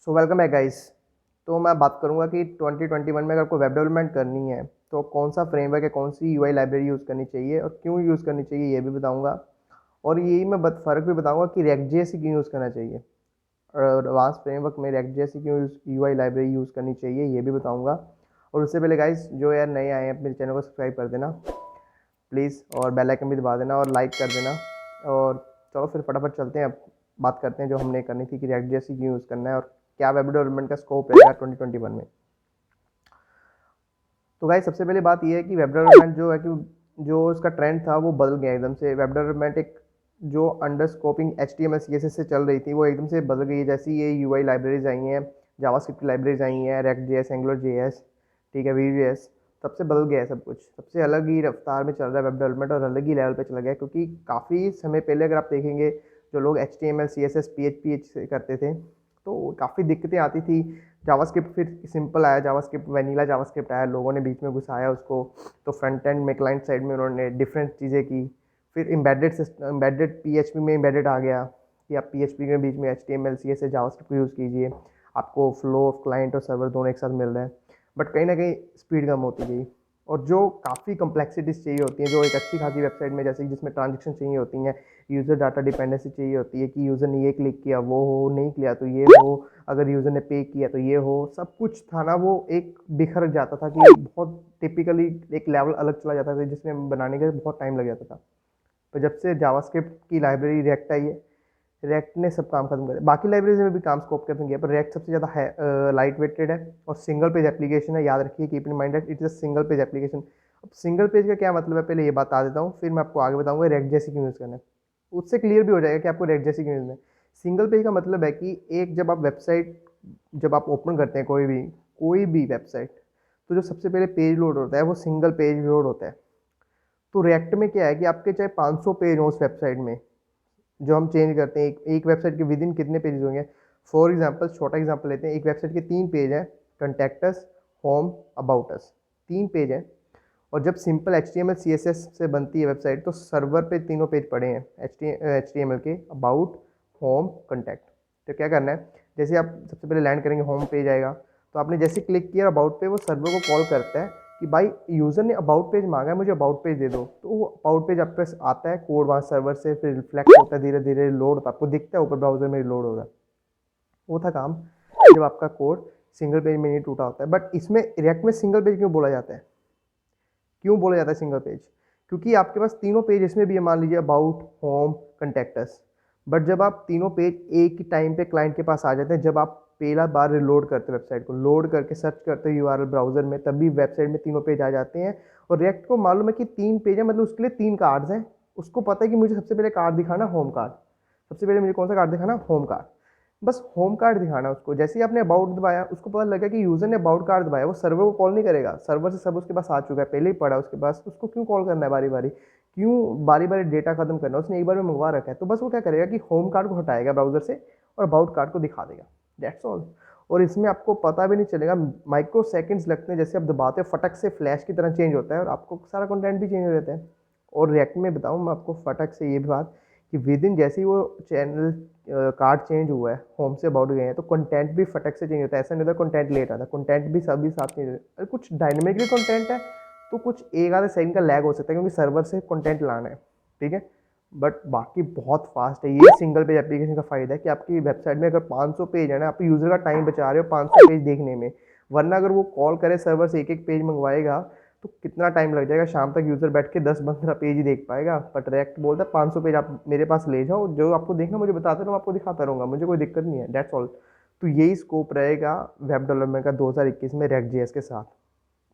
So welcome है guys. तो मैं बात करूंगा कि 2021 में अगर आपको वेब डेवलपमेंट करनी है तो कौन सा फ्रेमवर्क है, कौन सी यूआई लाइब्रेरी यूज़ करनी चाहिए और क्यों यूज़ करनी चाहिए ये भी बताऊंगा। और यही मैं फ़र्क भी बताऊंगा कि रेक्ट जेएसई क्यों यूज़ करना चाहिए और एडवांस फ्रेमवर्क में रेक्ट जेएसई क्यों यूआई लाइब्रेरी यूज़ करनी चाहिए ये भी बताऊँगा। और उससे पहले गाइस जो यार नए आए हैं मेरे चैनल को सब्सक्राइब कर देना प्लीज़, और बेल आइकन भी दबा देना और लाइक कर देना। और चलो फिर फटाफट चलते हैं, अब बात करते हैं जो हमने करनी थी कि रिएक्ट जेएसई क्यों यूज़ करना है और क्या वेब डेवलपमेंट का स्कोप रहेगा 2021 में। तो गाइस सबसे पहले बात यह है कि वेब डेवलपमेंट जो है कि जो उसका ट्रेंड था वो बदल गया एकदम से। वेब डेवलपमेंट एक जो अंडर स्कोपिंग HTML CSS से चल रही थी वो एकदम से बदल गई है। जैसे ये यूआई लाइब्रेरीज आई हैं, जावास्क्रिप्ट की लाइब्रेरीज आई हैं, रेक्ट जेएस, एंगुलर जेएस, ठीक है, वीजेएस, तब से बदल गया है सब कुछ। सबसे अलग ही रफ्तार में चल रहा है वेब डेवलपमेंट और अलग ही लेवल पे चला गया है, क्योंकि काफ़ी समय पहले अगर आप देखेंगे जो लोग HTML CSS PHP करते थे तो काफ़ी दिक्कतें आती थी। जावास्क्रिप्ट फिर सिंपल आया, जावास्क्रिप्ट वैनिला जावास्क्रिप्ट आया, लोगों ने बीच में घुसाया उसको, तो फ्रंट एंड में क्लाइंट साइड में उन्होंने डिफरेंट चीज़ें की। फिर एम्बेडेड सिस्टम, एम्बेडेड PHP में एम्बेडेड आ गया कि आप PHP के बीच में HTML CSS जावास्क्रिप्ट को यूज़ कीजिए, आपको फ्लो ऑफ क्लाइंट और सर्वर दोनों एक साथ मिल रहे हैं। बट कहीं ना कहीं स्पीड कम होती गई और जो काफ़ी कम्प्लेक्सिटीज चाहिए होती हैं जो एक अच्छी खासी वेबसाइट में, जैसे जिसमें ट्रांजेक्शन चाहिए होती हैं, यूज़र डाटा डिपेंडेंसी चाहिए होती है कि यूज़र ने ये क्लिक किया वो हो, नहीं किया तो ये हो, अगर यूज़र ने पे किया तो ये हो, सब कुछ था ना वो एक बिखर जाता था कि बहुत टिपिकली एक लेवल अलग चला जाता था जिसमें बनाने के बहुत टाइम लग जाता था। तो जब से जावास्क्रिप्ट की लाइब्रेरी रिएक्ट आई है, रिएक्ट ने सब काम खत्म कर दिया। बाकी लाइब्रेरीज में भी काम स्कोप खत्म किया पर रिएक्ट सबसे ज़्यादा है, लाइट वेटेड है और सिंगल पेज एप्लीकेशन है। याद रखिए, keep in mind that it is a single page application. अब सिंगल पेज का क्या मतलब है पहले ये बता देता हूँ, फिर मैं आपको आगे बताऊँगा रिएक्ट जैसी क्यों यूज़ करना है। उससे क्लियर भी हो जाएगा कि आपको रिएक्ट जैसी क्यों यूज़ है। सिंगल पेज का मतलब है कि एक जब आप वेबसाइट जब आप ओपन करते हैं कोई भी वेबसाइट, तो जो सबसे पहले पेज लोड होता है वो सिंगल पेज लोड होता है। तो रिएक्ट में क्या है कि आपके चाहे 500 पेज हो उस वेबसाइट में, जो हम चेंज करते हैं एक वेबसाइट के विद इन कितने पेजेस होंगे। फॉर एग्जांपल छोटा एग्जांपल लेते हैं, एक वेबसाइट के 3 पेज हैं, कंटैक्टस, होम, अबाउट अस, 3 पेज हैं। और जब सिंपल HTML CSS से बनती है वेबसाइट तो सर्वर पे तीनों पेज पड़े हैं HTML के, अबाउट, होम, कंटैक्ट। तो क्या करना है, जैसे आप सबसे पहले लैंड करेंगे होम पेज आएगा, तो आपने जैसे क्लिक किया अबाउट पे, वो सर्वर को कॉल करता है कि भाई यूज़र ने अबाउट पेज मांगा है, मुझे अबाउट पेज दे दो। तो वो अबाउट पेज आपके पास आता है, कोड वहाँ सर्वर से फिर रिफ्लेक्ट होता है, धीरे धीरे लोड होता है, आपको दिखता है ऊपर ब्राउजर में लोड हो रहा है। वो था काम जब आपका कोड सिंगल पेज में नहीं टूटा होता है। बट इसमें रिएक्ट में सिंगल पेज क्यों बोला जाता है, क्यों बोला जाता है सिंगल पेज? क्योंकि आपके पास तीनों पेज इसमें भी है, मान लीजिए अबाउट, होम, कंटैक्टस। बट जब आप तीनों पेज एक ही टाइम पे क्लाइंट के पास आ जाते हैं, जब आप पहला बार रिलोड करते हैं वेबसाइट को, लोड करके सर्च करते हैं यूआरएल ब्राउजर में, तभी वेबसाइट में तीनों पेज आ जाते हैं। और रिएक्ट को मालूम है कि 3 पेज है, मतलब उसके लिए 3 कार्ड्स हैं। उसको पता है कि मुझे सबसे पहले कार्ड दिखाना होम कार्ड, सबसे पहले मुझे कौन सा कार्ड दिखाना, होम कार्ड। बस होम कार्ड दिखाना उसको। जैसे ही आपने अबाउट दबाया, उसको पता लगा कि यूज़र ने अबाउट कार्ड दबाया, वो सर्वर को कॉल नहीं करेगा, सर्वर से सब उसके पास आ चुका है, पहले ही पड़ा उसके पास, उसको क्यों कॉल करना है बारी बारी, क्यों बारी बारी डेटा खत्म करना, उसने एक बार में मंगवा रखा है। तो बस वो क्या करेगा कि होम कार्ड को हटाएगा ब्राउजर से और अबाउट कार्ड को दिखा देगा, दैट्स ऑल। और इसमें आपको पता भी नहीं चलेगा, माइक्रो सेकेंड्स लगते हैं, जैसे आप दबाते हो फटक से फ्लैश की तरह चेंज होता है और आपको सारा कंटेंट भी चेंज हो जाता है। और रिएक्ट में बताऊँ मैं आपको फटक से ये भी बात कि विद इन जैसे ही वो चैनल कार्ड चेंज हुआ है, होम से अबाउट गए हैं, तो कंटेंट भी फटक से चेंज होता है। ऐसा नहीं होता कंटेंट लेट आता है, कंटेंट भी सभी साथ चेंज होता है। कुछ डायनेमिकली कंटेंट है तो कुछ एक आधा सेकंड का लैग हो सकता है क्योंकि सर्वर से कंटेंट लाना है, ठीक है। बट बाकी बहुत फास्ट है। ये सिंगल पेज एप्लीकेशन का फायदा है कि आपकी वेबसाइट में अगर 500 पेज है ना, आप यूज़र का टाइम बचा रहे हो 500 पेज देखने में। वरना अगर वो कॉल करे सर्वर से एक एक पेज मंगवाएगा तो कितना टाइम लग जाएगा, शाम तक यूज़र बैठ के 10-15 पेज ही देख पाएगा। बट रिएक्ट बोलता है 500 पेज आप मेरे पास ले जाओ, जो आपको देखना मुझे बताते रहो, आपको दिखाता रहूँगा, मुझे कोई दिक्कत नहीं है, दैट्स ऑल। तो यही स्कोप रहेगा वेब डेवलपमेंट का 2021 में रेक्ट जेएस के साथ।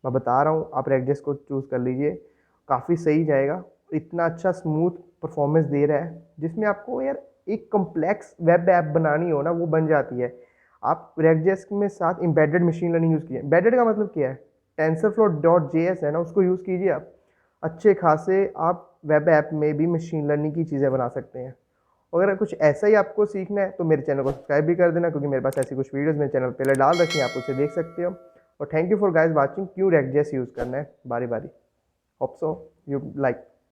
मैं बता रहा हूँ, आप रेक्ट जेएस को चूज़ कर लीजिए, काफ़ी सही जाएगा। इतना अच्छा स्मूथ परफॉर्मेंस दे रहा है, जिसमें आपको यार एक कम्प्लेक्स वेब ऐप बनानी हो ना, वो बन जाती है। आप रेक्ट जेएस में साथ एम्बेडेड मशीन लर्निंग यूज़ कीजिए। एम्बेडेड का मतलब क्या है, टेंसरफ्लो.js है ना, उसको यूज़ कीजिए आप। अच्छे खासे आप वेब ऐप में भी मशीन लर्निंग की चीज़ें बना सकते हैं। अगर कुछ ऐसा ही आपको सीखना है तो मेरे चैनल को सब्सक्राइब भी कर देना, क्योंकि मेरे पास ऐसी कुछ वीडियोस मेरे चैनल पहले डाल रखी हैं, आप उसे देख सकते हो। और thank you for guys watching, क्यों रेक्ट जेएस यूज़ करना है बारी बारी। Hope so you like.